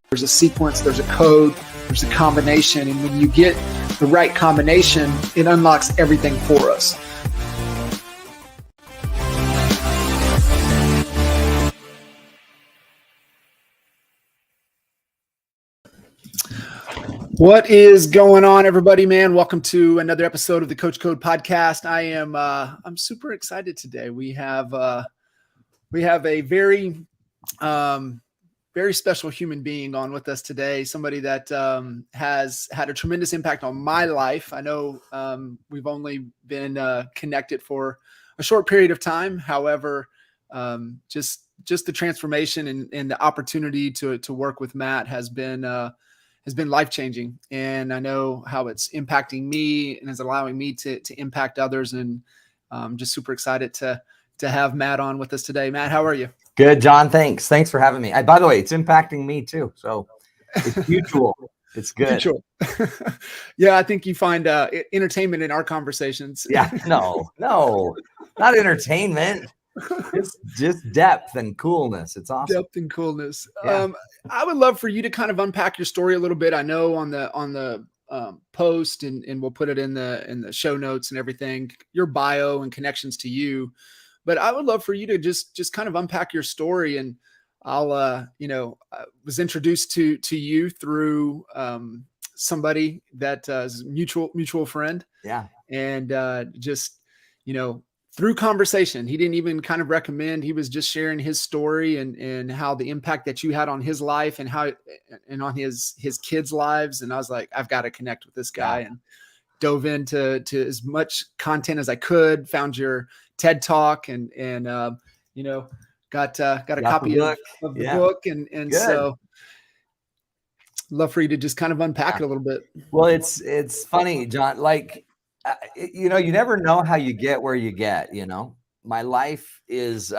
There's a sequence, there's a code, there's a combination. And when you get the right combination, it unlocks everything for us. What is going on, everybody, man? Welcome to another episode of the Coach Code podcast. I'm super excited today. We have a very special human being on with us today. Somebody that has had a tremendous impact on my life. I know we've only been connected for a short period of time. However, just the transformation and the opportunity to work with Matt has been life-changing. And I know how it's impacting me and is allowing me to impact others. And I'm just super excited to have Matt on with us today. Matt, how are you? Good, John. Thanks for having me. By the way, it's impacting me too. So it's mutual. It's good. Mutual. Yeah, I think you find entertainment in our conversations. Yeah, no, not entertainment. Just depth and coolness. It's awesome. Depth and coolness. Yeah. I would love for you to kind of unpack your story a little bit. I know on the post and we'll put it in the show notes and everything, your bio and connections to you. But I would love for you to just kind of unpack your story. And I'll I was introduced to you through somebody that is mutual friend. Yeah. And through conversation, he didn't even kind of recommend. He was just sharing his story and how the impact that you had on his life and on his kids' lives. And I was like, I've got to connect with this guy, and dove into as much content as I could. Found your TED Talk and got a copy of the book. And so love for you to just kind of unpack it a little bit. Well, it's funny, John, like, you never know how you get where you get. My life is,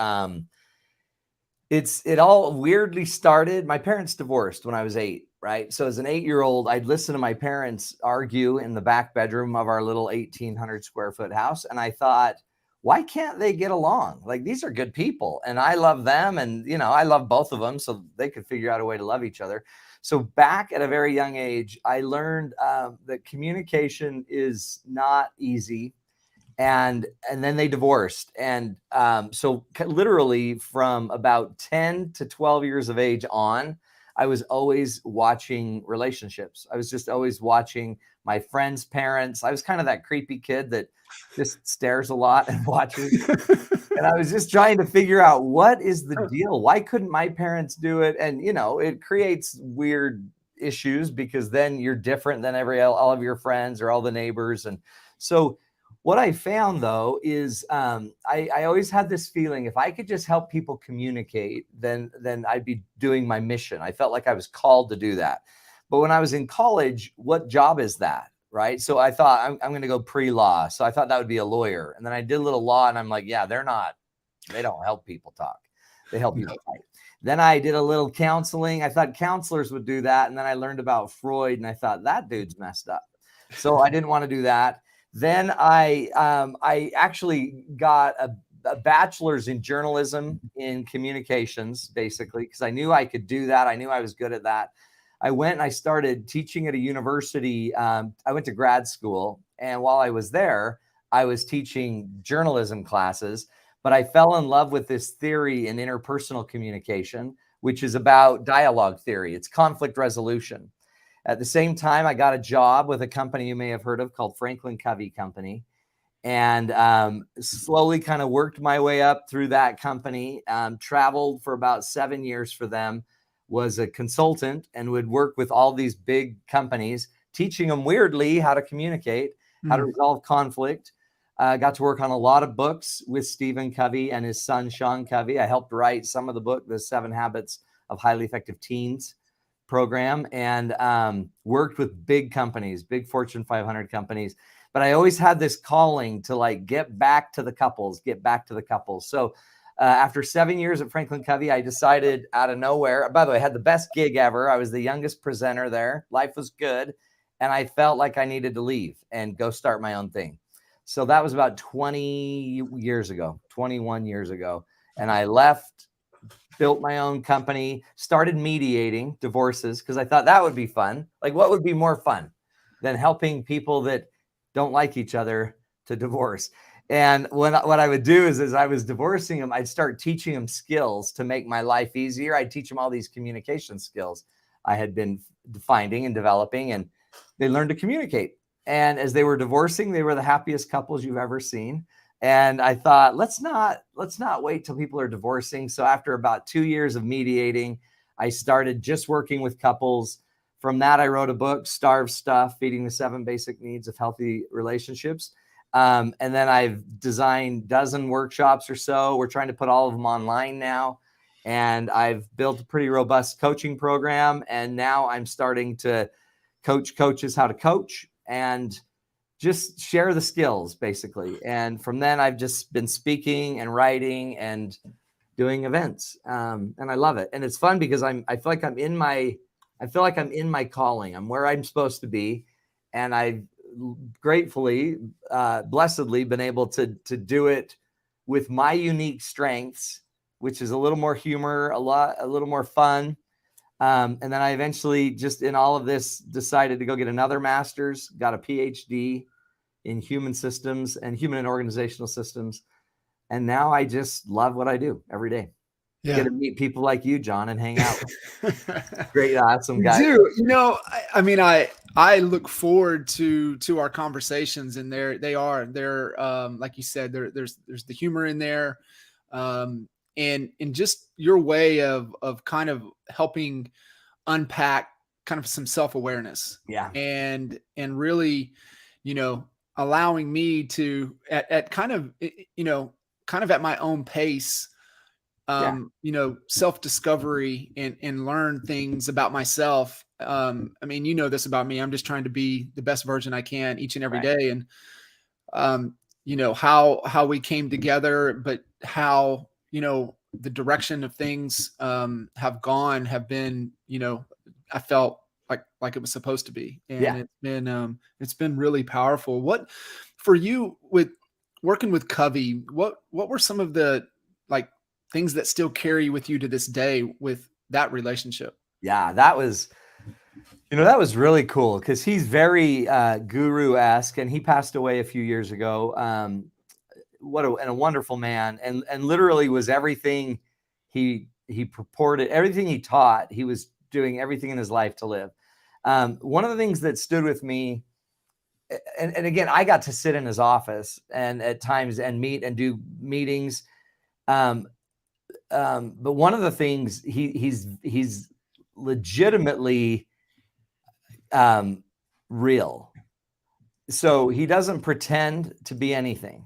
it all weirdly started. My parents divorced when I was 8, right? So as an 8-year-old, I'd listen to my parents argue in the back bedroom of our little 1,800 square foot house. And I thought, why can't they get along? Like, these are good people and I love them. And, I love both of them, so they could figure out a way to love each other. So back at a very young age, I learned that communication is not easy. And then they divorced. And so literally from about 10 to 12 years of age on, I was always watching relationships. I was just always watching my friends' parents. I was kind of that creepy kid that just stares a lot and watches. And I was just trying to figure out, what is the deal? Why couldn't my parents do it? And, it creates weird issues because then you're different than all of your friends or all the neighbors. And so what I found, though, is I always had this feeling, if I could just help people communicate, then I'd be doing my mission. I felt like I was called to do that. But when I was in college, what job is that? Right. So I thought I'm going to go pre-law. So I thought that would be a lawyer. And then I did a little law and I'm like, yeah, they don't help people talk. They help people fight. Then I did a little counseling. I thought counselors would do that. And then I learned about Freud and I thought that dude's messed up. So I didn't want to do that. Then I actually got a bachelor's in journalism in communications, basically, because I knew I could do that. I knew I was good at that. I went and I started teaching at a university. I went to grad school. And while I was there, I was teaching journalism classes. But I fell in love with this theory in interpersonal communication, which is about dialogue theory. It's conflict resolution. At the same time, I got a job with a company you may have heard of called Franklin Covey Company. And slowly kind of worked my way up through that company, traveled for about 7 years for them, was a consultant and would work with all these big companies, teaching them weirdly how to communicate, how to resolve conflict. Got to work on a lot of books with Stephen Covey and his son, Sean Covey. I helped write some of the book, The 7 Habits of Highly Effective Teens program, and worked with big companies, big Fortune 500 companies. But I always had this calling to get back to the couples. So after 7 years at Franklin Covey, I decided out of nowhere, by the way, I had the best gig ever. I was the youngest presenter there. Life was good. And I felt like I needed to leave and go start my own thing. So that was about 21 years ago. And I left built my own company, started mediating divorces because I thought that would be fun. Like, what would be more fun than helping people that don't like each other to divorce? And what I would do is, as I was divorcing them, I'd start teaching them skills to make my life easier. I'd teach them all these communication skills I had been finding and developing, and they learned to communicate. And as they were divorcing, they were the happiest couples you've ever seen. And I thought, let's not wait till people are divorcing. So after about 2 years of mediating, I started just working with couples. From that, I wrote a book, Starve Stuff, Feeding the 7 Basic Needs of Healthy Relationships. And then I've designed a dozen workshops or so. We're trying to put all of them online now. And I've built a pretty robust coaching program. And now I'm starting to coach coaches how to coach and just share the skills, basically. And from then, I've just been speaking and writing and doing events. And I love it. And it's fun because I feel like I'm in my calling. I'm where I'm supposed to be. And I've gratefully, blessedly been able to do it with my unique strengths, which is a little more humor, a little more fun. And then I eventually, just in all of this, decided to go get another master's, got a PhD in human systems and human and organizational systems. And now I just love what I do every day. Yeah. Get to meet people like you, John, and hang out with great, awesome guys. Dude, I look forward to our conversations, and they're like you said, there's the humor in there. And just your way of kind of helping unpack kind of some self-awareness. Yeah. And really, allowing me to at kind of at my own pace, self-discovery and learn things about myself. This about me. I'm just trying to be the best version I can each and every day. And, how we came together, but how, the direction of things have been, I felt like it was supposed to be. And it's been really powerful. What for you with working with Covey, what were some of the things that still carry with you to this day with that relationship? Yeah, that was really cool because he's very guru-esque, and he passed away a few years ago. What a wonderful man, and literally was everything he purported, everything he taught. He was doing everything in his life to live. One of the things that stood with me, and again, I got to sit in his office and at times and meet and do meetings. But one of the things he's legitimately real. So he doesn't pretend to be anything.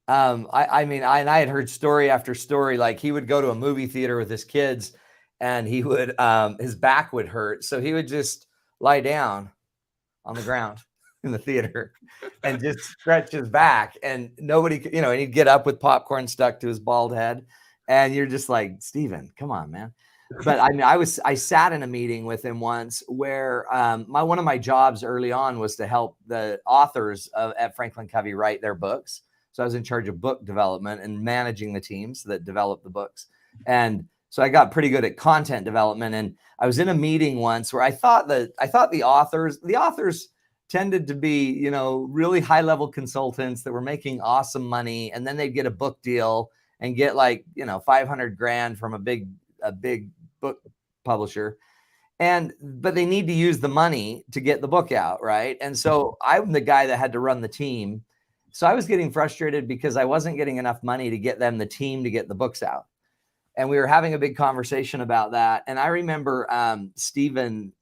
I had heard story after story, like he would go to a movie theater with his kids and he would, his back would hurt. So he would just lie down on the ground in the theater and just stretch his back, and nobody, and he'd get up with popcorn stuck to his bald head. And you're just like, Stephen, come on, man. But I sat in a meeting with him once where one of my jobs early on was to help the authors at Franklin Covey write their books. So I was in charge of book development and managing the teams that developed the books. And so I got pretty good at content development. And I was in a meeting once where I thought the authors tended to be, really high level consultants that were making awesome money. And then they'd get a book deal and get $500,000 from a big book publisher. But they need to use the money to get the book out. Right. And so I'm the guy that had to run the team. So I was getting frustrated because I wasn't getting enough money to get them the team to get the books out. And we were having a big conversation about that. And I remember Stephen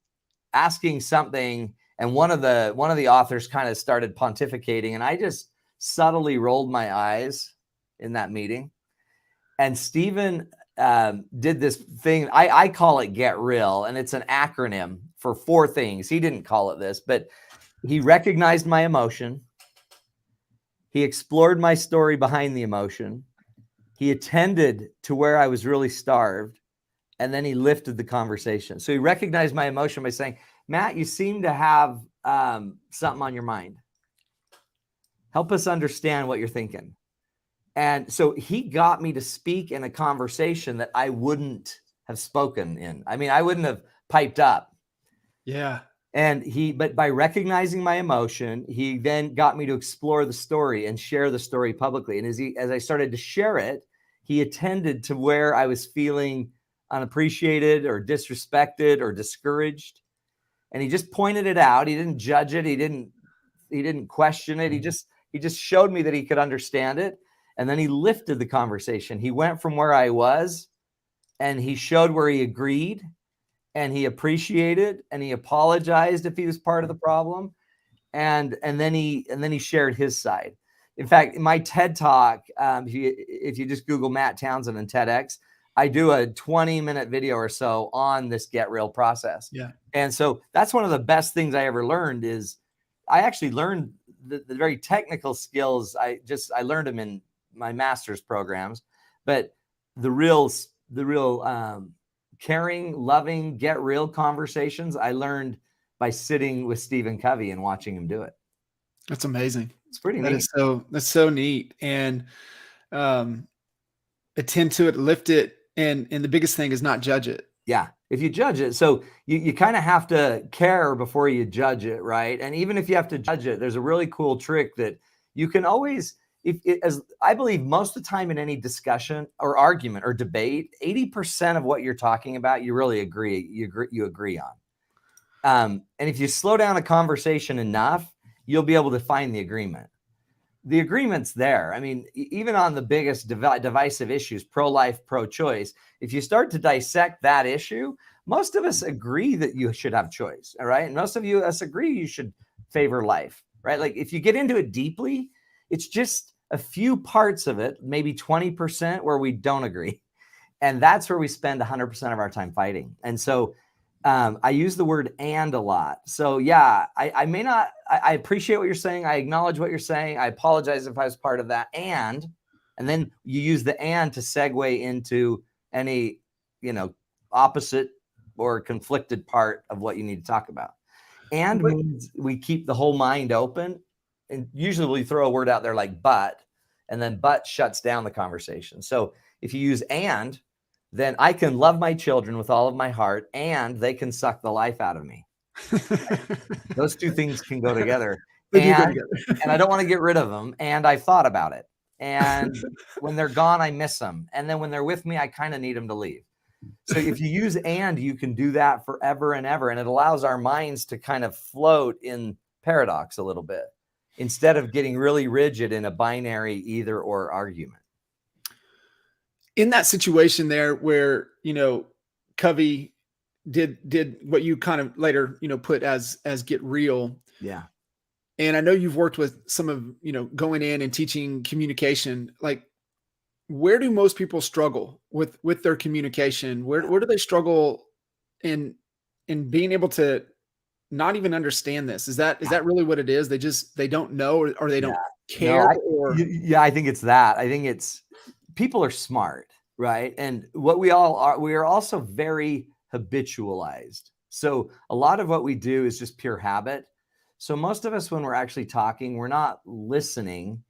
asking something, and one of the authors kind of started pontificating, and I just subtly rolled my eyes in that meeting. And Stephen did this thing. I call it Get Real, and it's an acronym for 4 things. He didn't call it this, but he recognized my emotion. He explored my story behind the emotion. He attended to where I was really starved, and then he lifted the conversation. So he recognized my emotion by saying, Matt, you seem to have something on your mind. Help us understand what you're thinking. And so he got me to speak in a conversation that I wouldn't have spoken in. I mean, I wouldn't have piped up. Yeah. But by recognizing my emotion, he then got me to explore the story and share the story publicly. And as I started to share it, he attended to where I was feeling unappreciated or disrespected or discouraged. And he just pointed it out. He didn't judge it. He didn't question it. He just showed me that he could understand it. And then he lifted the conversation. He went from where I was and he showed where he agreed and he appreciated and he apologized if he was part of the problem. And then he shared his side. In fact, in my TED Talk, if you just Google Matt Townsend and TEDx, I do a 20-minute video or so on this get real process. Yeah. And so that's one of the best things I ever learned is I actually learned the very technical skills. I learned them in my master's programs, but the real caring, loving, get real conversations I learned by sitting with Stephen Covey and watching him do it. That's amazing. It's pretty neat. That's so neat. And attend to it, lift it. And the biggest thing is not judge it. Yeah. If you judge it, so you kind of have to care before you judge it, right? And even if you have to judge it, there's a really cool trick that you can always, as I believe most of the time in any discussion or argument or debate, 80% of what you're talking about, you really agree, you agree on. And if you slow down a conversation enough, you'll be able to find the agreement. The agreement's there. I mean, even on the biggest divisive issues, pro-life, pro-choice, if you start to dissect that issue, most of us agree that you should have choice, all right? And most of us agree you should favor life, right? Like if you get into it deeply, it's just a few parts of it, maybe 20% where we don't agree. And that's where we spend 100% of our time fighting. And so I use the word "and" a lot. So yeah, I may not, I appreciate what you're saying. I acknowledge what you're saying. I apologize if I was part of that. And then you use the "and" to segue into any, opposite or conflicted part of what you need to talk about. And means we keep the whole mind open. And usually we throw a word out there like "but," and then "but" shuts down the conversation. So if you use "and," then I can love my children with all of my heart and they can suck the life out of me. Those two things can go together. And I don't want to get rid of them. And I thought about it. And when they're gone, I miss them. And then when they're with me, I kind of need them to leave. So if you use "and," you can do that forever and ever. And it allows our minds to kind of float in paradox a little bit instead of getting really rigid in a binary either or argument. In that situation there where, Covey did what you kind of later, put as get real. Yeah. And I know you've worked with some of, going in and teaching communication. Like, where do most people struggle with their communication? Where do they struggle in being able to not even understand this? Is that really what it is? They don't know or they don't care? I think it's that. I think it's people are smart, right? And what we all are, we are also very habitualized. So a lot of what we do is just pure habit. So most of us, when we're actually talking, we're not listening.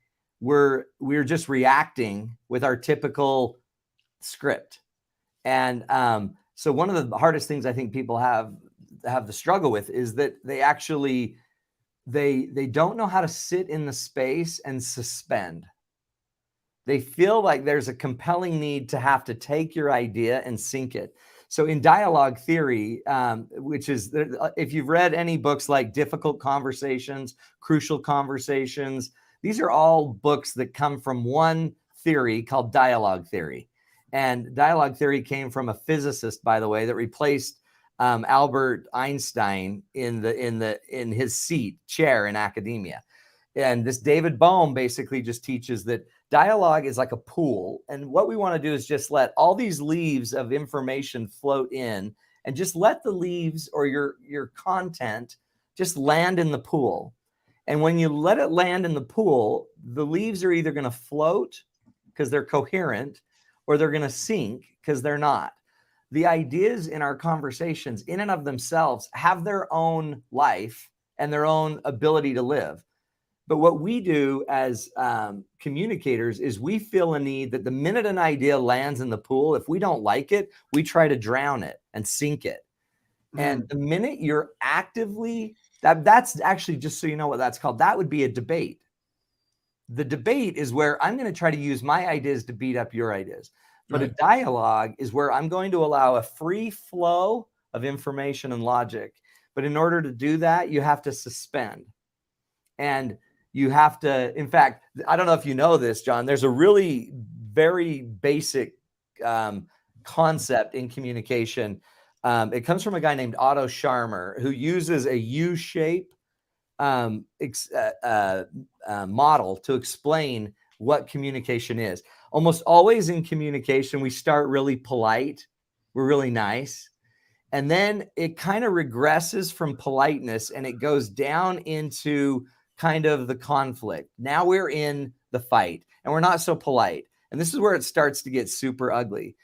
We're just reacting with our typical script. And so one of the hardest things I think people have the struggle with is that they actually, they don't know how to sit in the space and suspend. They feel like there's a compelling need to have to take your idea and sink it. So in dialogue theory, which is, if you've read any books like Difficult Conversations, Crucial Conversations, these are all books that come from one theory called dialogue theory. And dialogue theory came from a physicist, by the way, that replaced Albert Einstein in his chair in academia. And this David Bohm basically just teaches that dialogue is like a pool. And what we want to do is just let all these leaves of information float in and just let the leaves or your content just land in the pool. And when you let it land in the pool, the leaves are either going to float because they're coherent or they're going to sink because they're not. The ideas in our conversations in and of themselves have their own life and their own ability to live. But what we do as communicators is we feel a need that the minute an idea lands in the pool, if we don't like it, we try to drown it and sink it. And the minute you're actively, that's actually, just so you know what that's called, that would be a debate. The debate is where I'm going to try to use my ideas to beat up your ideas. But a dialogue is where I'm going to allow a free flow of information and logic. But in order to do that, you have to suspend. And you have to, in fact, I don't know if you know this, John, there's a really very basic concept in communication. It comes from a guy named Otto Scharmer, who uses a U-shape model to explain what communication is. Almost always in communication, we start really polite. We're really nice. And then it kind of regresses from politeness and it goes down into kind of the conflict. Now we're in the fight and we're not so polite. And this is where it starts to get super ugly.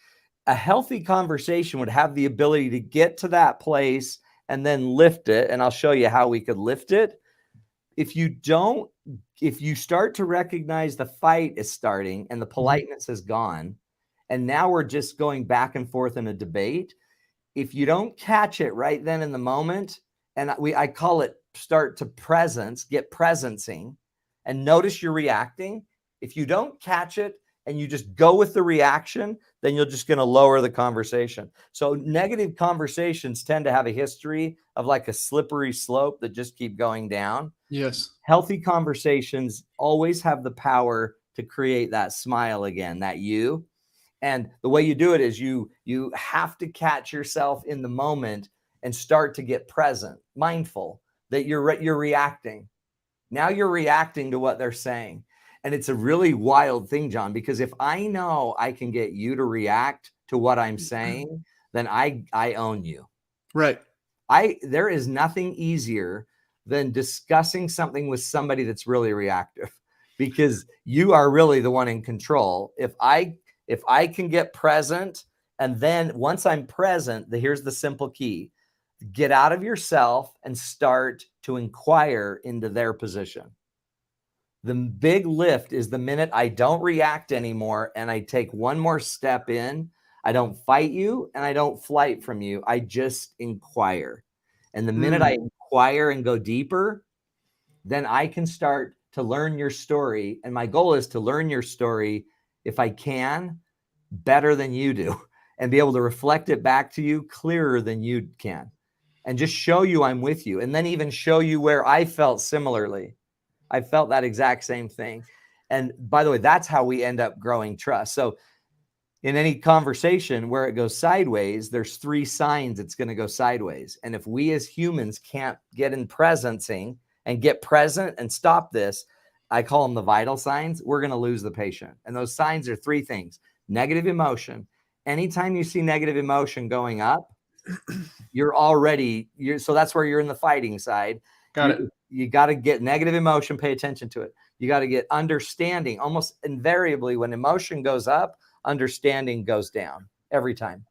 A healthy conversation would have the ability to get to that place and then lift it. And I'll show you how we could lift it. If you start to recognize the fight is starting and the politeness is gone, and now we're just going back and forth in a debate, if you don't catch it right then in the moment, and I call it start to presence, get presencing, and notice you're reacting. If you don't catch it and you just go with the reaction, then you're just going to lower the conversation. So negative conversations tend to have a history of like a slippery slope that just keep going down. Yes. Healthy conversations always have the power to create that smile again, that you. And the way you do it is you have to catch yourself in the moment and start to get present, mindful that you're reacting. Now you're reacting to what they're saying. And it's a really wild thing, John, because if I know I can get you to react to what I'm saying, then I own you. Right. There is nothing easier than discussing something with somebody that's really reactive, because you are really the one in control. If I can get present, and then once I'm present, here's the simple key: get out of yourself and start to inquire into their position. The big lift is the minute I don't react anymore and I take one more step in. I don't fight you and I don't flight from you. I just inquire. And the minute I inquire and go deeper, then I can start to learn your story. And my goal is to learn your story, if I can, better than you do, and be able to reflect it back to you clearer than you can, and just show you I'm with you, and then even show you where I felt similarly. I felt that exact same thing. And by the way, that's how we end up growing trust. So in any conversation where it goes sideways, there's 3 signs it's going to go sideways. And if we as humans can't get in presencing and get present and stop this, I call them the vital signs, we're going to lose the patient. And those signs are 3 things. Negative emotion. Anytime you see negative emotion going up, so that's where you're in the fighting side. Got it. You got to get negative emotion, pay attention to it. You got to get understanding. Almost invariably, when emotion goes up, understanding goes down every time.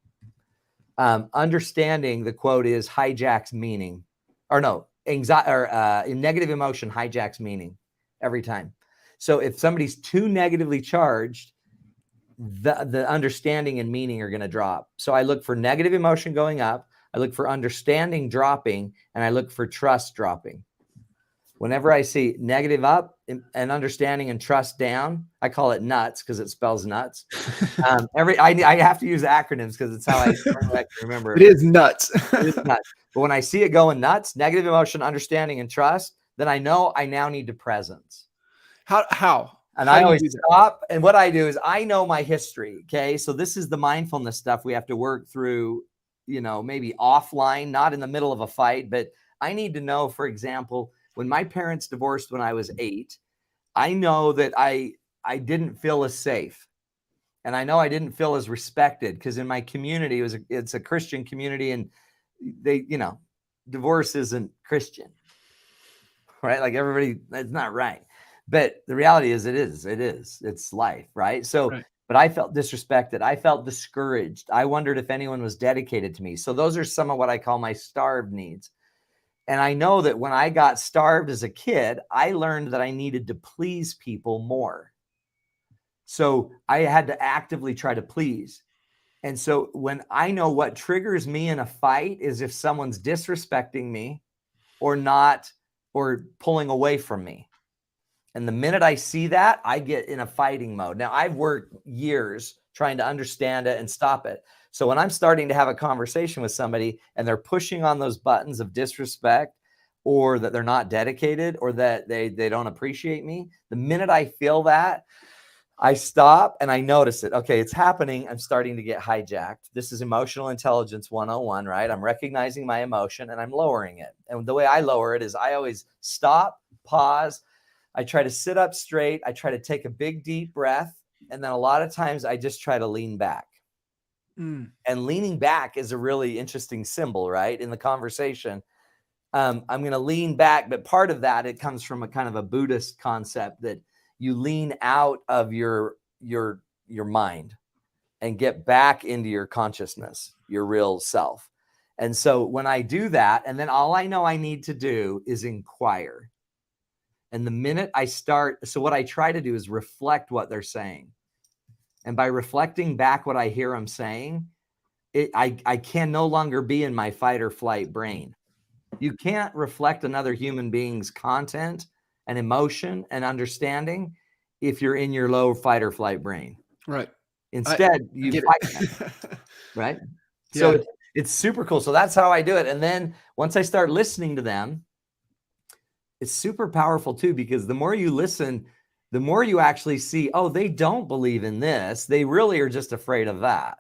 Understanding, the quote is, hijacks meaning. Or no, anxiety or negative emotion hijacks meaning every time. So if somebody's too negatively charged, the understanding and meaning are going to drop. So I look for negative emotion going up, I look for understanding dropping, and I look for trust dropping. Whenever I see negative up and understanding and trust down, I call it nuts because it spells nuts. I have to use acronyms because it's how I can remember it. It is nuts. It is nuts. But when I see it going nuts, negative emotion, understanding, and trust, then I know I now need to presence. How? And I always stop. And what I do is I know my history. Okay. So this is the mindfulness stuff we have to work through, maybe offline, not in the middle of a fight. But I need to know, for example, when my parents divorced when I was 8, I know that I didn't feel as safe. And I know I didn't feel as respected because in my community, it's a Christian community, and they, divorce isn't Christian, right? Like everybody, it's not right. But the reality is it's life, right? So, right. But I felt disrespected. I felt discouraged. I wondered if anyone was dedicated to me. So those are some of what I call my starved needs. And I know that when I got starved as a kid, I learned that I needed to please people more. So I had to actively try to please. And so when I know what triggers me in a fight is if someone's disrespecting me or not, or pulling away from me. And the minute I see that, I get in a fighting mode. Now, I've worked years trying to understand it and stop it. So when I'm starting to have a conversation with somebody and they're pushing on those buttons of disrespect, or that they're not dedicated, or that they don't appreciate me, the minute I feel that, I stop and I notice it. Okay, it's happening. I'm starting to get hijacked. This is emotional intelligence 101, right? I'm recognizing my emotion and I'm lowering it. And the way I lower it is I always stop, pause. I try to sit up straight. I try to take a big, deep breath. And then a lot of times I just try to lean back. And leaning back is a really interesting symbol, right? In the conversation, I'm going to lean back. But part of that, it comes from a kind of a Buddhist concept that you lean out of your mind and get back into your consciousness, your real self. And so when I do that, and then all I know I need to do is inquire. And the minute I start, so what I try to do is reflect what they're saying. And by reflecting back what I hear them saying, I can no longer be in my fight or flight brain. You can't reflect another human being's content and emotion and understanding if you're in your low fight or flight brain. Right. Instead, you fight them, right? Yeah. So it's super cool. So that's how I do it. And then once I start listening to them, it's super powerful too, because the more you listen, the more you actually see, oh, they don't believe in this. They really are just afraid of that.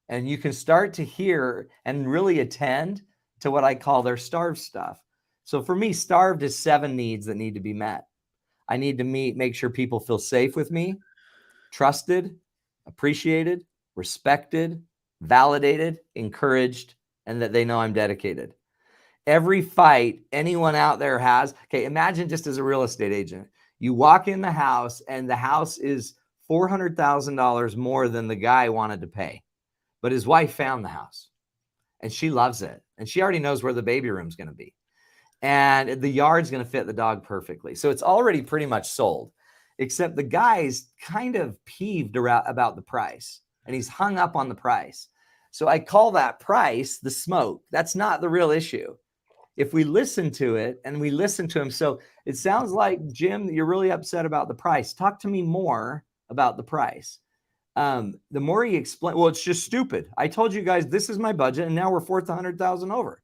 And you can start to hear and really attend to what I call their starved stuff. So for me, starved is 7 needs that need to be met. I need to make sure people feel safe with me, trusted, appreciated, respected, validated, encouraged, and that they know I'm dedicated. Every fight anyone out there has, okay, imagine just as a real estate agent, you walk in the house and the house is $400,000 more than the guy wanted to pay, but his wife found the house and she loves it. And she already knows where the baby room's going to be. And the yard's going to fit the dog perfectly. So it's already pretty much sold, except the guy's kind of peeved about the price and he's hung up on the price. So I call that price the smoke. That's not the real issue. If we listen to it and we listen to him. So it sounds like, Jim, you're really upset about the price. Talk to me more about the price. The more he explains, well, it's just stupid. I told you guys, this is my budget. And now we're $400,000 over.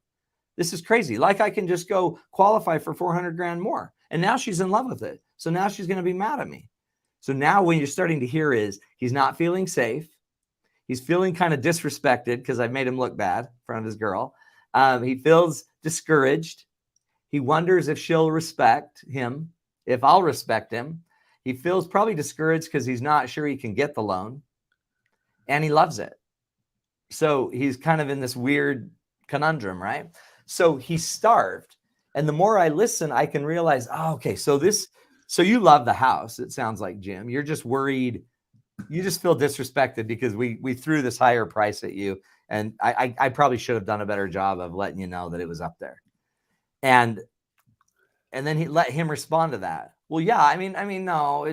This is crazy. Like I can just go qualify for 400 grand more. And now she's in love with it. So now she's going to be mad at me. So now what you're starting to hear is he's not feeling safe. He's feeling kind of disrespected because I've made him look bad in front of his girl. He feels discouraged. He wonders if she'll respect him, if I'll respect him. He feels probably discouraged because he's not sure he can get the loan. And he loves it. So he's kind of in this weird conundrum, right? So he's starved. And the more I listen, I can realize, oh, okay, so you love the house, it sounds like, Jim. You're just worried. You just feel disrespected because we threw this higher price at you. And I probably should have done a better job of letting you know that it was up there. And then he let him respond to that. Well, yeah, I mean, no,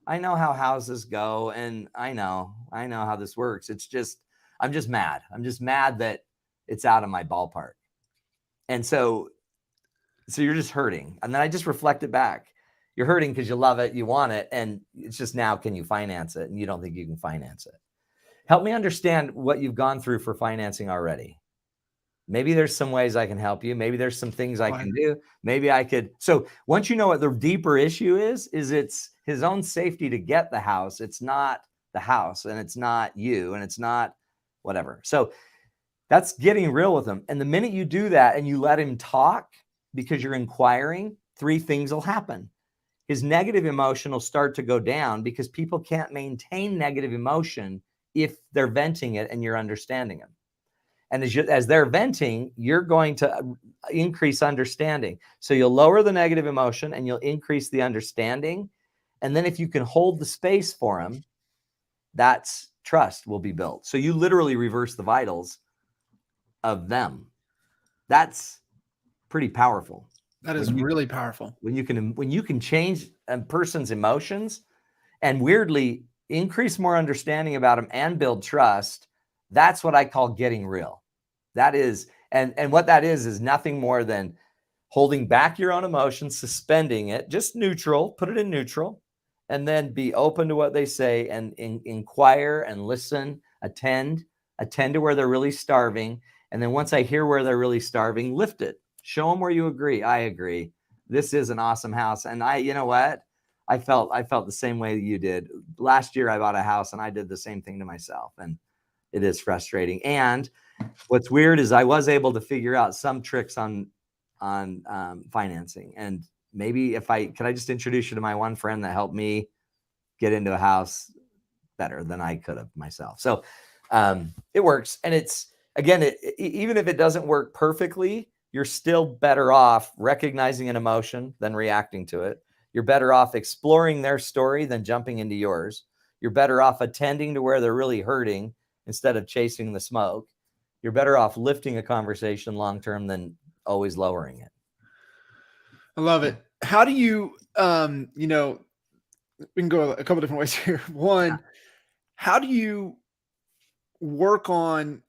I know how houses go and I know how this works. It's just, I'm just mad. I'm just mad that it's out of my ballpark. And so you're just hurting. And then I just reflect it back. You're hurting because you love it, you want it, and it's just now, can you finance it? And you don't think you can finance it. Help me understand what you've gone through for financing already. Maybe there's some ways I can help you. Maybe there's some things I can do. Maybe I could. So once you know what the deeper issue is it's his own safety to get the house. It's not the house, and it's not you, and it's not whatever. So that's getting real with him. And the minute you do that and you let him talk because you're inquiring, 3 things will happen. His negative emotion will start to go down because people can't maintain negative emotion if they're venting it and you're understanding them. And as they're venting, you're going to increase understanding. So you'll lower the negative emotion and you'll increase the understanding. And then if you can hold the space for him, that's trust will be built. So you literally reverse the vitals of them. That's pretty powerful. That is really powerful. When you can change a person's emotions and weirdly increase more understanding about them and build trust, that's what I call getting real. That is, and what that is nothing more than holding back your own emotions, suspending it, just neutral, put it in neutral, and then be open to what they say and inquire and listen, attend to where they're really starving. And then once I hear where they're really starving, lift it, show them where you agree. I agree. This is an awesome house. And you know what? I felt the same way you did. Last year I bought a house and I did the same thing to myself. And it is frustrating. And what's weird is I was able to figure out some tricks on financing. And maybe could I just introduce you to my one friend that helped me get into a house better than I could have myself. So it works. And it's, again, even if it doesn't work perfectly, you're still better off recognizing an emotion than reacting to it. You're better off exploring their story than jumping into yours. You're better off attending to where they're really hurting instead of chasing the smoke. You're better off lifting a conversation long-term than always lowering it. I love it. How do you, we can go a couple different ways here. One, how do you work on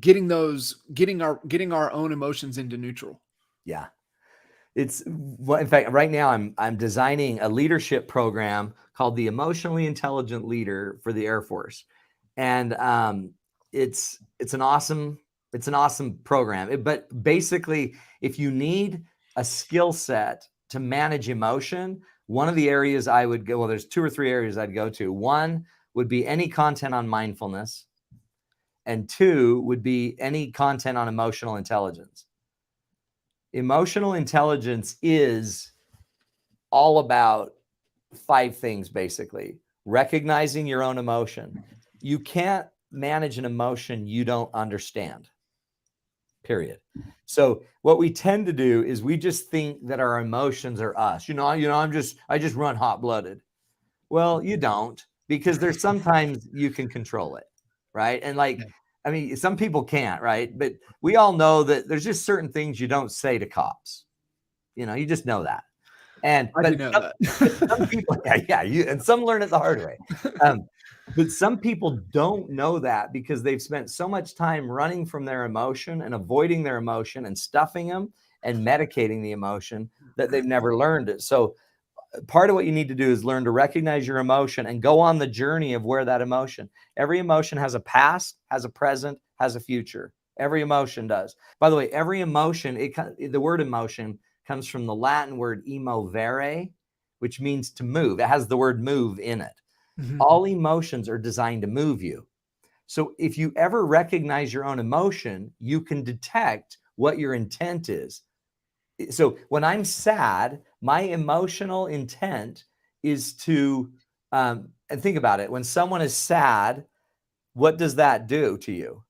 getting our own emotions into neutral? Yeah. In fact, right now I'm designing a leadership program called the Emotionally Intelligent Leader for the Air Force. And it's an awesome program. But basically, if you need a skill set to manage emotion, one of the areas I would go, well, there's 2 or 3 areas I'd go to. One would be any content on mindfulness. And 2 would be any content on emotional intelligence. Emotional intelligence is all about 5 things, basically. Recognizing your own emotion. You can't manage an emotion you don't understand, period. So what we tend to do is we just think that our emotions are us. I just run hot-blooded. Well, you don't, because there's sometimes you can control it, right? And some people can't, right? But we all know that there's just certain things you don't say to cops. You just know that. I do know that. Some people, and some learn it the hard way. But some people don't know that because they've spent so much time running from their emotion and avoiding their emotion and stuffing them and medicating the emotion that they've never learned it. So part of what you need to do is learn to recognize your emotion and go on the journey of where that emotion. Every emotion has a past, has a present, has a future. Every emotion does. By the way, every emotion, the word emotion comes from the Latin word emovere, which means to move. It has the word move in it. Mm-hmm. All emotions are designed to move you. So if you ever recognize your own emotion, you can detect what your intent is. So when I'm sad, my emotional intent is to, and think about it. When someone is sad, what does that do to you?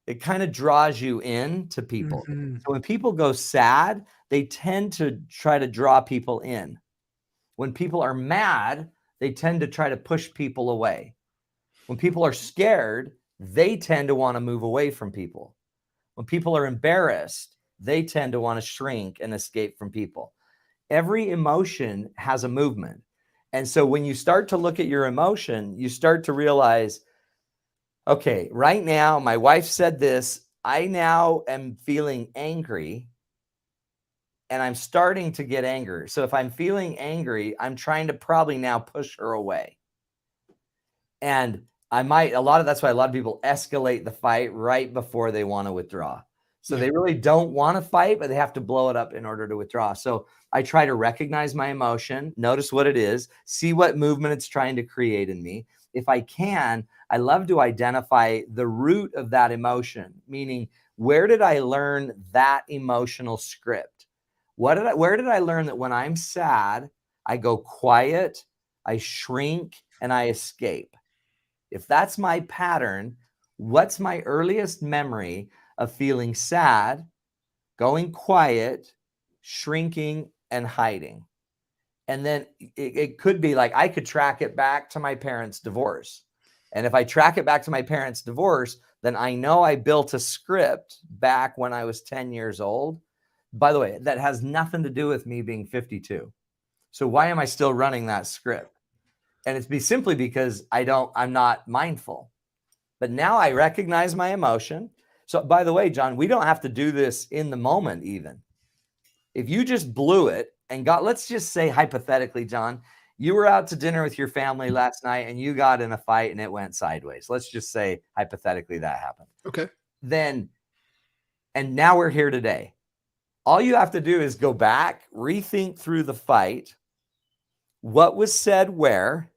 It kind of draws you in to people. Mm-hmm. So when people go sad, they tend to try to draw people in. When people are mad, they tend to try to push people away. When people are scared, they tend to want to move away from people. When people are embarrassed, they tend to want to shrink and escape from people. Every emotion has a movement. And so when you start to look at your emotion, you start to realize, okay, right now, my wife said this. I now am feeling angry and I'm starting to get angry. So if I'm feeling angry, I'm trying to probably now push her away. And that's why a lot of people escalate the fight right before they want to withdraw. So they really don't want to fight, but they have to blow it up in order to withdraw. So I try to recognize my emotion, notice what it is, see what movement it's trying to create in me. If I can, I love to identify the root of that emotion, meaning where did I learn that emotional script? Where did I learn that when I'm sad, I go quiet, I shrink, and I escape? If that's my pattern, what's my earliest memory of feeling sad, going quiet, shrinking, and hiding? And then it could be like I could track it back to my parents' divorce. And if I track it back to my parents' divorce, then I know I built a script back when I was 10 years old By the way, that has nothing to do with me being 52. So why am I still running that script? And it's simply because I'm not mindful. But now I recognize my emotion. So by the way, John, we don't have to do this in the moment even. If you just blew it and let's just say hypothetically, John, you were out to dinner with your family last night and you got in a fight and it went sideways. Let's just say hypothetically that happened. Okay. And now we're here today. All you have to do is go back, rethink through the fight, what was said where,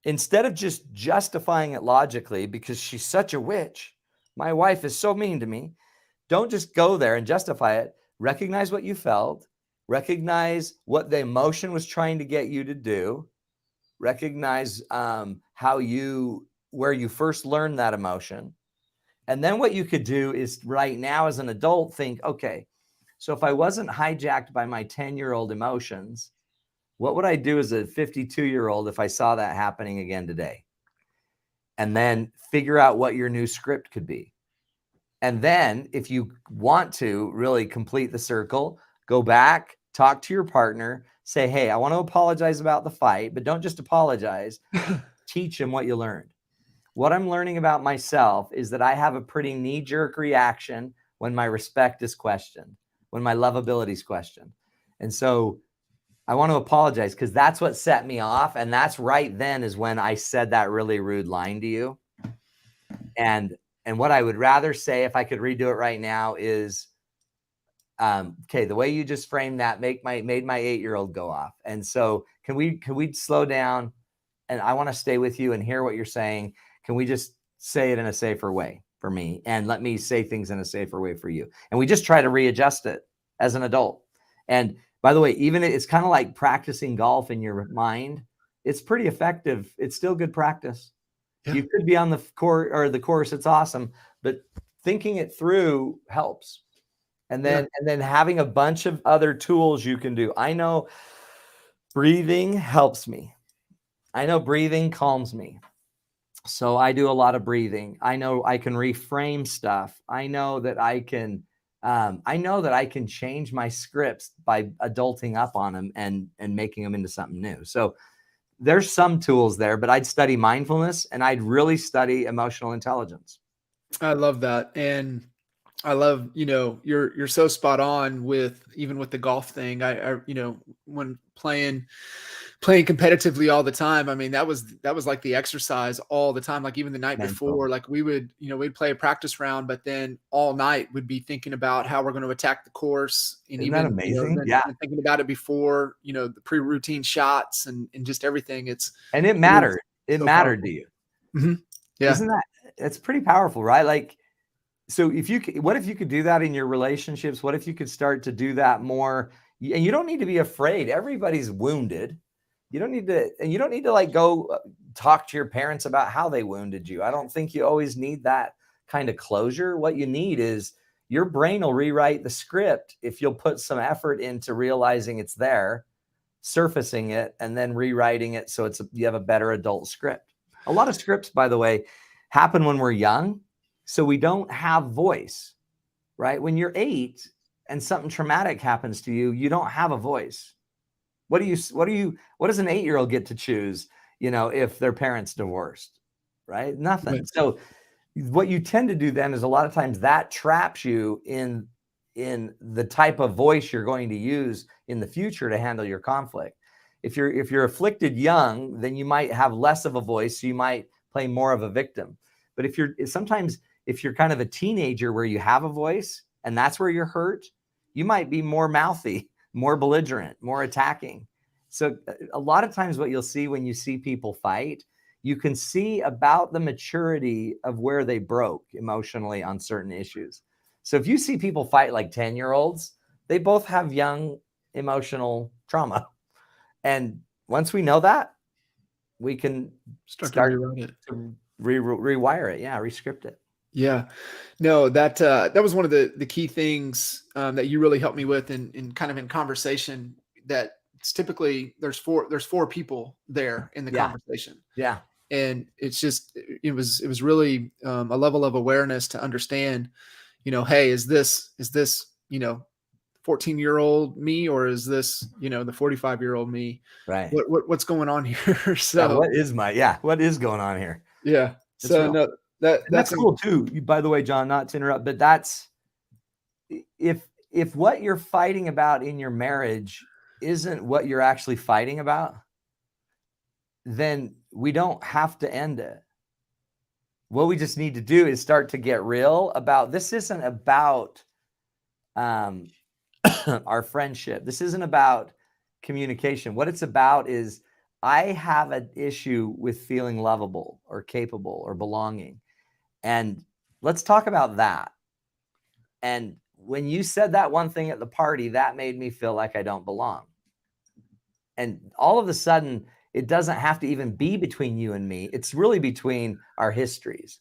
instead of just justifying it logically because she's such a witch. My wife is so mean to me. Don't just go there and justify it. Recognize what you felt. Recognize what the emotion was trying to get you to do. Recognize where you first learned that emotion. And then what you could do is right now as an adult think, okay, so if I wasn't hijacked by my 10-year-old emotions, what would I do as a 52-year-old if I saw that happening again today? And then figure out what your new script could be. And then if you want to really complete the circle, go back, talk to your partner, say, hey, I want to apologize about the fight, but don't just apologize. Teach them what you learned. What I'm learning about myself is that I have a pretty knee-jerk reaction when my respect is questioned, when my lovability is questioned. And so I want to apologize because that's what set me off. And that's right then is when I said that really rude line to you. And what I would rather say, if I could redo it right now, is, okay, the way you just framed that made my 8-year-old go off. And so can we slow down? And I want to stay with you and hear what you're saying. Can we just say it in a safer way for me? And let me say things in a safer way for you. And we just try to readjust it as an adult. And by the way, even it's kind of like practicing golf in your mind. It's pretty effective. It's still good practice. Yeah. You could be on the court or the course. It's awesome. But thinking it through helps. And then having a bunch of other tools you can do. I know breathing helps me. I know breathing calms me. So I do a lot of breathing. I know I can reframe stuff. I know that I can change my scripts by adulting up on them and making them into something new. So there's some tools there, but I'd study mindfulness and I'd really study emotional intelligence. I love that. And I love, you're so spot on with the golf thing. I when playing competitively all the time, I mean, that was like the exercise all the time. Like even the night before, like we would, we'd play a practice round, but then all night we'd be thinking about how we're going to attack the course. And Isn't that amazing? Thinking about it before, the pre-routine shots and just everything. It mattered. It mattered to you. Mm-hmm. Yeah. It's pretty powerful, right? Like, so what if you could do that in your relationships? What if you could start to do that more? And you don't need to be afraid. Everybody's wounded. You don't need to like go talk to your parents about how they wounded you. I don't think you always need that kind of closure. What you need is your brain will rewrite the script if you'll put some effort into realizing it's there, surfacing it, and then rewriting it so you have a better adult script. A lot of scripts, by the way, happen when we're young, so we don't have voice, right? When you're 8 and something traumatic happens to you, you don't have a voice. What does an 8-year-old get to choose, if their parents divorced, right? Nothing. Right. So what you tend to do then is a lot of times that traps you in the type of voice you're going to use in the future to handle your conflict. If you're afflicted young, then you might have less of a voice. So you might play more of a victim. But if you're kind of a teenager where you have a voice and that's where you're hurt, you might be more mouthy, more belligerent, more attacking. So a lot of times what you'll see when you see people fight, you can see about the maturity of where they broke emotionally on certain issues. So if you see people fight like 10-year-olds, they both have young emotional trauma. And once we know that, we can start to rewire it. Yeah, rescript it. Yeah, no, that was one of the key things that you really helped me with in kind of in conversation. That it's typically there's four people there in the conversation. Yeah, and it's just it was really a level of awareness to understand, hey, is this you know, 14-year-old me, or is this, you know, the 45-year-old me? Right. What's going on here? Yeah. So What is going on here? yeah. It's So real. no, And that's cool too. By the way, John, not to interrupt, but that's if what you're fighting about in your marriage isn't what you're actually fighting about, then we don't have to end it. What we just need to do is start to get real about this. Isn't about our friendship. This isn't about communication. What it's about is I have an issue with feeling lovable or capable or belonging. And let's talk about that. And when you said that one thing at the party, that made me feel like I don't belong. And all of a sudden, it doesn't have to even be between you and me. It's really between our histories.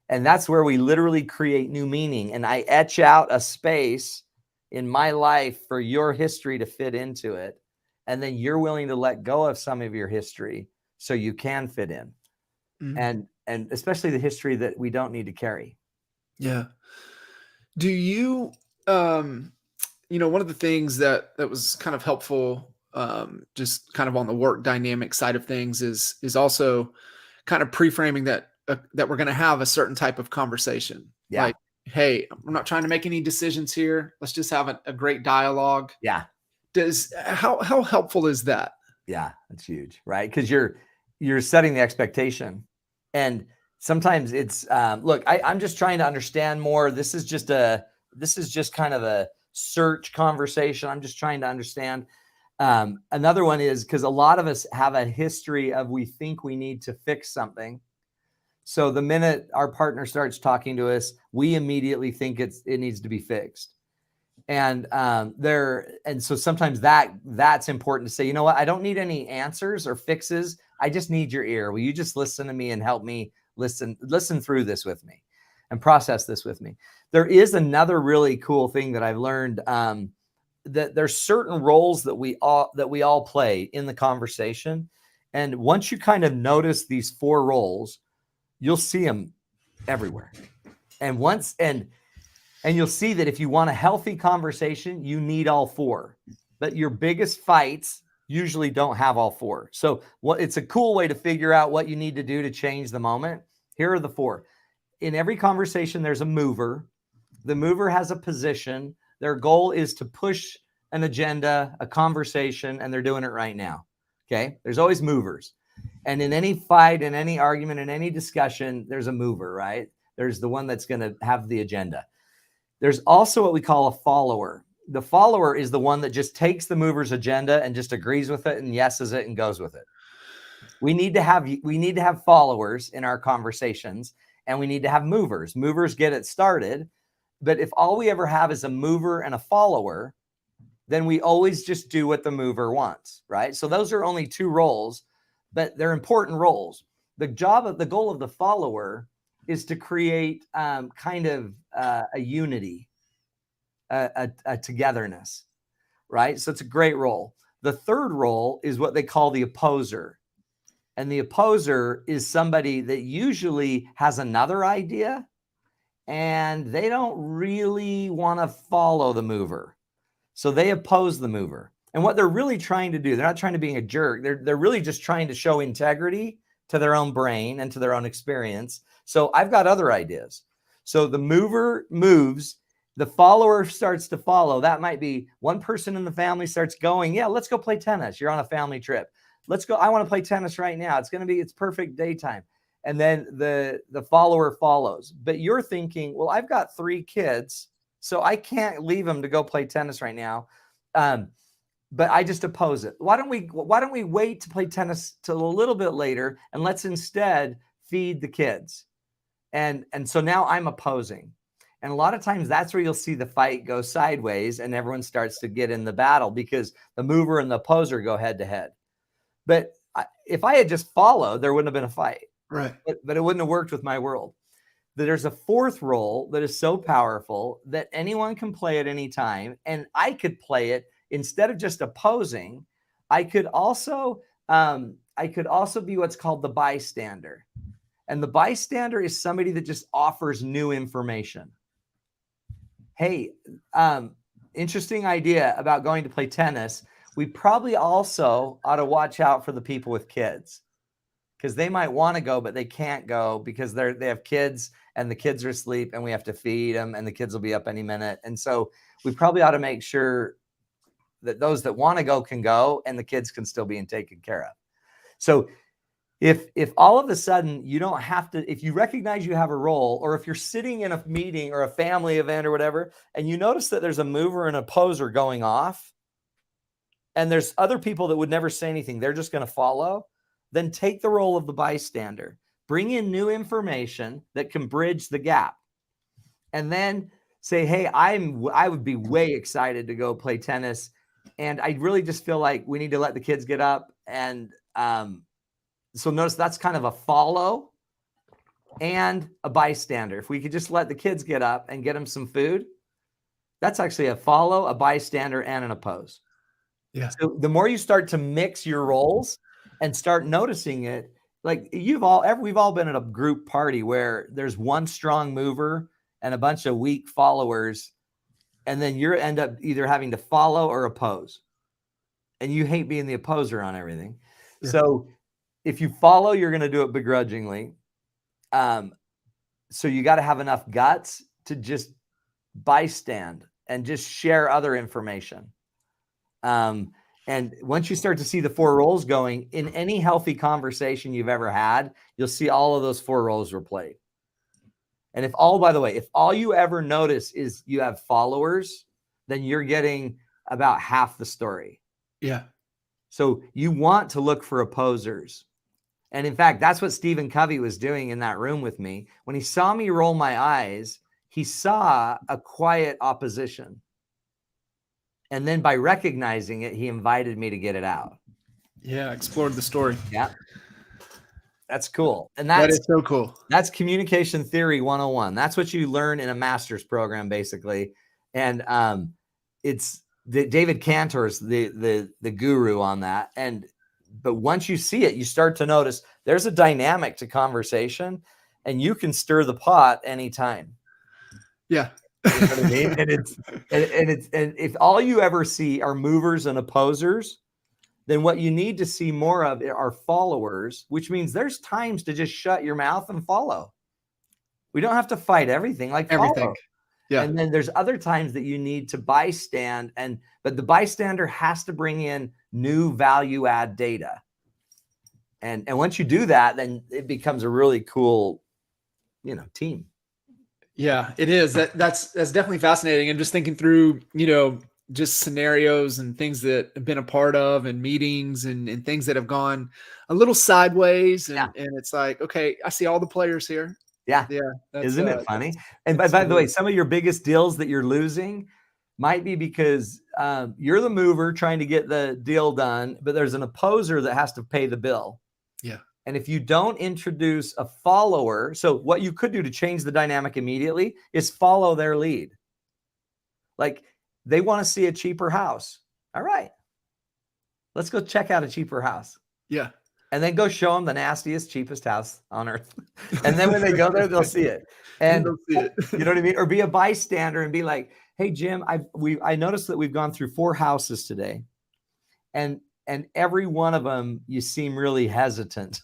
And that's where we literally create new meaning. And I etch out a space in my life for your history to fit into it. And then you're willing to let go of some of your history so you can fit in. Mm-hmm. And especially the history that we don't need to carry. Yeah. Do you, you know, one of the things that was kind of helpful, just kind of on the work dynamic side of things is also kind of pre-framing that, that we're going to have a certain type of conversation. Yeah. Like, hey, I'm not trying to make any decisions here. Let's just have a great dialogue. Yeah. How helpful is that? Yeah, that's huge, right? Because you're setting the expectation. And sometimes it's look, I'm just trying to understand more. This is just kind of a search conversation. I'm just trying to understand. Another one is because a lot of us have a history of we think we need to fix something. So the minute our partner starts talking to us, we immediately think it needs to be fixed. And so sometimes that's important to say, you know what, I don't need any answers or fixes. I just need your ear. Will you just listen to me and help me listen through this with me and process this with me? There is another really cool thing that I've learned, that there's certain roles that we all play in the conversation. And once you kind of notice these 4 roles, you'll see them everywhere. And you'll see that if you want a healthy conversation, you need all 4. But your biggest fights usually don't have all 4. So it's a cool way to figure out what you need to do to change the moment. Here are the 4. In every conversation, there's a mover. The mover has a position. Their goal is to push an agenda, a conversation, and they're doing it right now. Okay? There's always movers. And in any fight, in any argument, in any discussion, there's a mover, right? There's the one that's going to have the agenda. There's also what we call a follower. The follower is the one that just takes the mover's agenda and just agrees with it and yeses it and goes with it. We need to have followers in our conversations, and we need to have movers. Movers get it started. But if all we ever have is a mover and a follower, then we always just do what the mover wants, right? So those are only 2 roles, but they're important roles. The goal of the follower is to create kind of a unity, a togetherness, right? So it's a great role. The third role is what they call the opposer. And the opposer is somebody that usually has another idea and they don't really want to follow the mover. So they oppose the mover. And what they're really trying to do, they're not trying to be a jerk. They're really just trying to show integrity to their own brain and to their own experience. So I've got other ideas. So the mover moves, the follower starts to follow. That might be one person in the family starts going, yeah, let's go play tennis. You're on a family trip. Let's go. I want to play tennis right now. It's perfect daytime. And then the follower follows. But you're thinking, well, I've got 3 kids, so I can't leave them to go play tennis right now. But I just oppose it. Why don't we wait to play tennis till a little bit later, and let's instead feed the kids? And so now I'm opposing. And a lot of times that's where you'll see the fight go sideways and everyone starts to get in the battle because the mover and the opposer go head to head. But if I had just followed, there wouldn't have been a fight. Right. But it wouldn't have worked with my world. There's a 4th role that is so powerful that anyone can play at any time. And I could play it instead of just opposing. I could also be what's called the bystander. And the bystander is somebody that just offers new information. Hey, interesting idea about going to play tennis. We probably also ought to watch out for the people with kids, because they might want to go, but they can't go because they have kids and the kids are asleep and we have to feed them and the kids will be up any minute. And so we probably ought to make sure that those that want to go can go and the kids can still be taken care of. So if all of a sudden you don't have to, if you recognize you have a role, or if you're sitting in a meeting or a family event or whatever, and you notice that there's a mover and a poser going off, and there's other people that would never say anything, they're just going to follow, then take the role of the bystander, bring in new information that can bridge the gap, and then say, hey, I would be way excited to go play tennis. And I really just feel like we need to let the kids get up. And so notice that's kind of a follow and a bystander. If we could just let the kids get up and get them some food, that's actually a follow, a bystander, and an oppose. Yeah. So the more you start to mix your roles and start noticing it, like we've all been at a group party where there's one strong mover and a bunch of weak followers, and then you end up either having to follow or oppose, and you hate being the opposer on everything. Yeah. So if you follow, you're going to do it begrudgingly. So you got to have enough guts to just bystand and just share other information. And once you start to see the 4 roles going in any healthy conversation you've ever had, you'll see all of those 4 roles were played. And by the way, if all you ever notice is you have followers, then you're getting about half the story. Yeah. So you want to look for opposers. And in fact, that's what Stephen Covey was doing in that room with me. When he saw me roll my eyes, he saw a quiet opposition. And then by recognizing it, he invited me to get it out. Yeah, explored the story. Yeah. That's cool. And that is so cool. That's communication theory 101. That's what you learn in a master's program, basically. And it's David Cantor's the guru on that. But once you see it, you start to notice there's a dynamic to conversation, and you can stir the pot anytime. Yeah. You know what I mean? And if all you ever see are movers and opposers, then what you need to see more of are followers, which means there's times to just shut your mouth and follow. We don't have to fight everything, like everything. Follow. Yeah. And then there's other times that you need to bystand, but the bystander has to bring in new value add data. And once you do that, then it becomes a really cool, team. Yeah, it is. That's definitely fascinating. And just thinking through, just scenarios and things that I've been a part of, and meetings and things that have gone a little sideways. And it's like, okay, I see all the players here. Yeah. Isn't it funny? And by the way, some of your biggest deals that you're losing might be because you're the mover trying to get the deal done, but there's an opposer that has to pay the bill. Yeah. And if you don't introduce a follower, so what you could do to change the dynamic immediately is follow their lead. Like, they want to see a cheaper house. All right, let's go check out a cheaper house. Yeah. And then go show them the nastiest, cheapest house on earth. And then when they go there, they'll see it. And you know what I mean? Or be a bystander and be like, hey, Jim, I noticed that we've gone through 4 houses today. And every one of them, you seem really hesitant.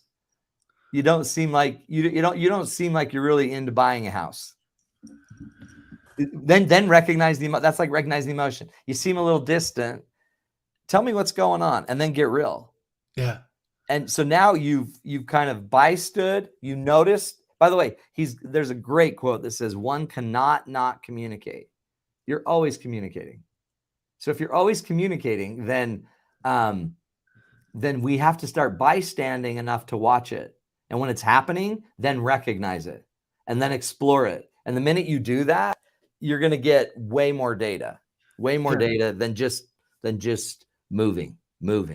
You don't seem like you don't seem like you're really into buying a house. Then recognize that's like recognizing the emotion. You seem a little distant. Tell me what's going on, and then get real. Yeah. And so now you've kind of bystood. You noticed. By the way, there's a great quote that says, "One cannot not communicate." You're always communicating. So if you're always communicating, then we have to start bystanding enough to watch it. And when it's happening, then recognize it and then explore it. And the minute you do that, you're going to get way more data than just moving. I've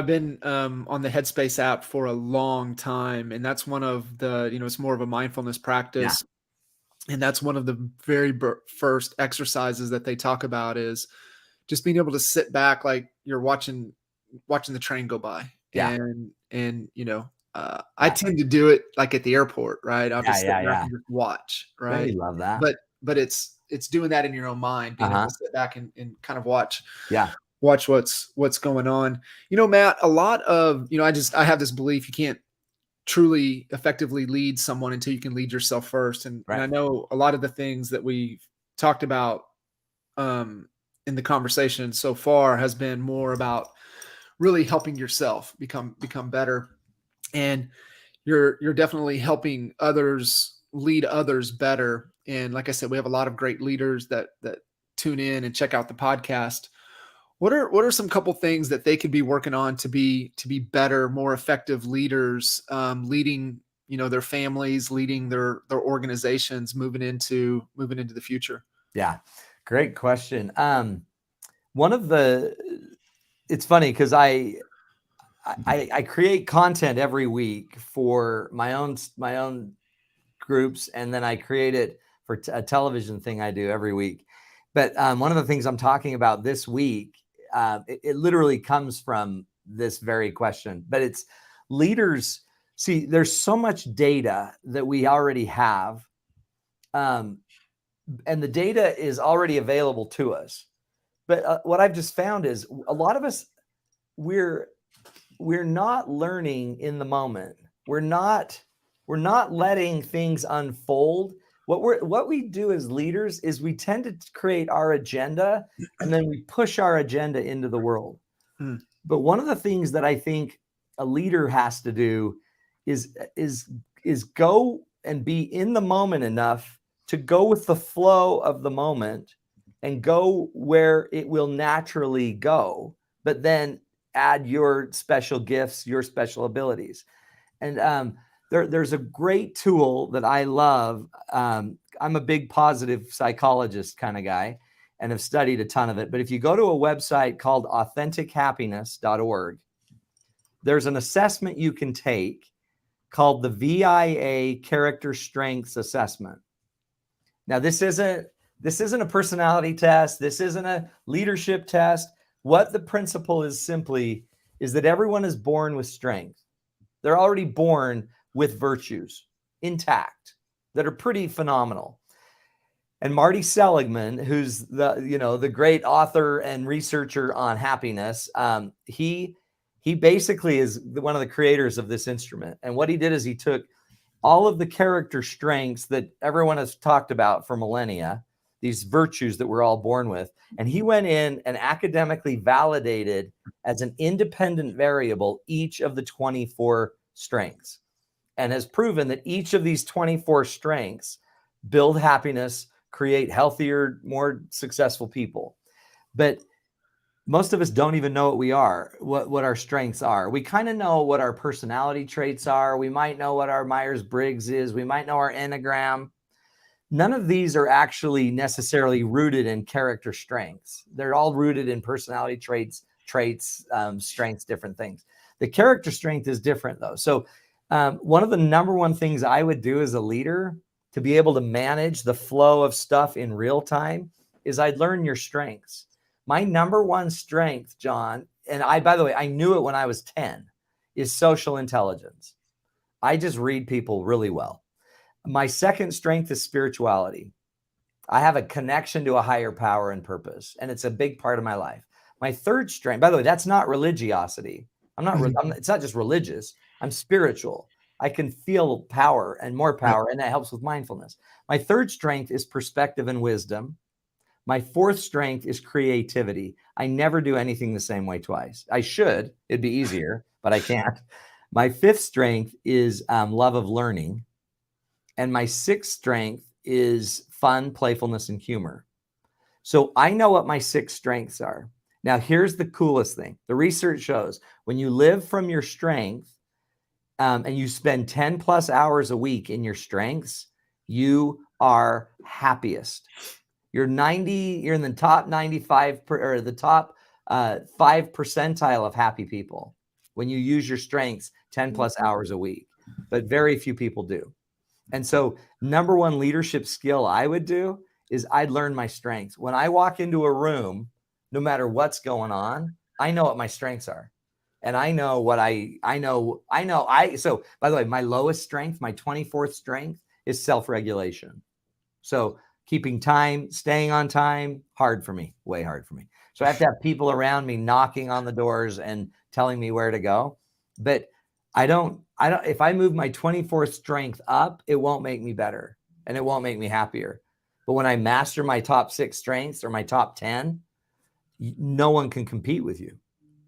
been on the Headspace app for a long time, and that's one of the, it's more of a mindfulness practice. Yeah. And that's one of the very first exercises that they talk about is just being able to sit back like you're watching the train go by. Yeah. And I tend to do it like at the airport, right? I'll just sit Yeah. back and just watch, Don't right? you love that? But it's doing that in your own mind, being able to sit back and kind of watch Yeah. what's going on. Matt, a lot of, I have this belief you can't truly effectively lead someone until you can lead yourself first. And Right. I know a lot of the things that we've talked about in the conversation so far has been more about really helping yourself become better. And you're definitely helping others lead others better. And like I said, we have a lot of great leaders that tune in and check out the podcast. What are some couple things that they could be working on to be better, more effective leaders, leading their families, leading their organizations, moving into the future? Yeah. Great question. It's funny because I create content every week for my own groups, and then I create it for a television thing I do every week. But one of the things I'm talking about this week, it literally comes from this very question. But it's leaders. See, there's so much data that we already have, and the data is already available to us. But what I've just found is a lot of us, we're not learning in the moment. We're not letting things unfold. What we do as leaders is we tend to create our agenda, and then we push our agenda into the world. But one of the things that I think a leader has to do is go and be in the moment enough to go with the flow of the moment and go where it will naturally go, but then add your special gifts, your special abilities. And there's a great tool that I love. I'm a big positive psychologist kind of guy and have studied a ton of it. But if you go to a website called AuthenticHappiness.org, there's an assessment you can take called the VIA Character Strengths Assessment. Now, this isn't a personality test. This isn't a leadership test. What the principle is simply is that everyone is born with strength. They're already born with virtues intact that are pretty phenomenal. And Marty Seligman, who's the great author and researcher on happiness, he basically is one of the creators of this instrument. And what he did is he took all of the character strengths that everyone has talked about for millennia, these virtues that we're all born with, and he went in and academically validated as an independent variable each of the 24 strengths, and has proven that each of these 24 strengths build happiness, create healthier, more successful people. But most of us don't even know what our strengths are. We kind of know what our personality traits are. We might know what our Myers-Briggs is. We might know our Enneagram. None of these are actually necessarily rooted in character strengths. They're all rooted in personality traits, strengths, different things. The character strength is different though. So one of the number one things I would do as a leader to be able to manage the flow of stuff in real time is I'd learn your strengths. My number one strength, John, and by the way, I knew it when I was 10, is social intelligence. I just read people really well. My second strength is spirituality. I have a connection to a higher power and purpose, and it's a big part of my life. My third strength, by the way, that's not religiosity. It's not just religious. I'm spiritual. I can feel power and more power, and that helps with mindfulness. My third strength is perspective and wisdom. My fourth strength is creativity. I never do anything the same way twice. I should. It'd be easier, but I can't. My fifth strength is love of learning. And my sixth strength is fun, playfulness, and humor. So I know what my six strengths are. Now, here's the coolest thing. The research shows when you live from your strength and you spend 10 plus hours a week in your strengths, you are happiest. You're in the top 95 or the top 5 percentile of happy people when you use your strengths 10 plus hours a week, but very few people do. And so number one leadership skill I would do is I'd learn my strengths. When I walk into a room, no matter what's going on, I know what my strengths are. And I know what so by the way, my lowest strength, my 24th strength is self-regulation. So keeping time, staying on time, hard for me, way hard for me. So I have to have people around me knocking on the doors and telling me where to go. But I don't, if I move my 24th strength up, it won't make me better and it won't make me happier. But when I master my top 6 strengths or my top 10, no one can compete with you.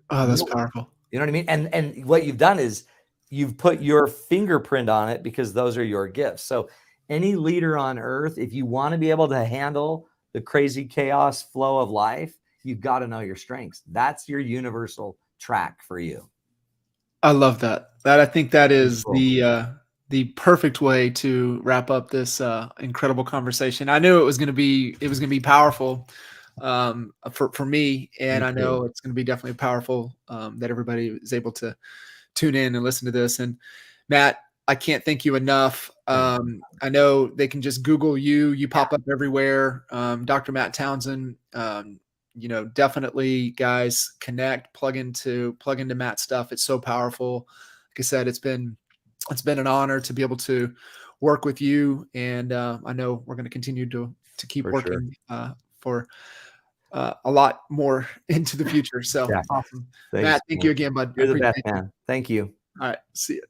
Oh, that's powerful. You know what I mean? And what you've done is you've put your fingerprint on it because those are your gifts. So any leader on earth, if you want to be able to handle the crazy chaos flow of life, you've got to know your strengths. That's your universal track for you. I love that. I think that is the perfect way to wrap up this incredible conversation. I knew it was going to be powerful for me, and I know it's going to be definitely powerful that everybody is able to tune in and listen to this. And Matt, I can't thank you enough. I know they can just Google you. You pop up everywhere. Dr. Matt Townsend. Definitely, guys, connect, plug into Matt's stuff. It's so powerful. Like I said, it's been an honor to be able to work with you, and I know we're going to continue to keep working for a lot more into the future. So awesome. Thanks, Matt, thank you again, bud. You're the best, man. Thank you. All right. See you.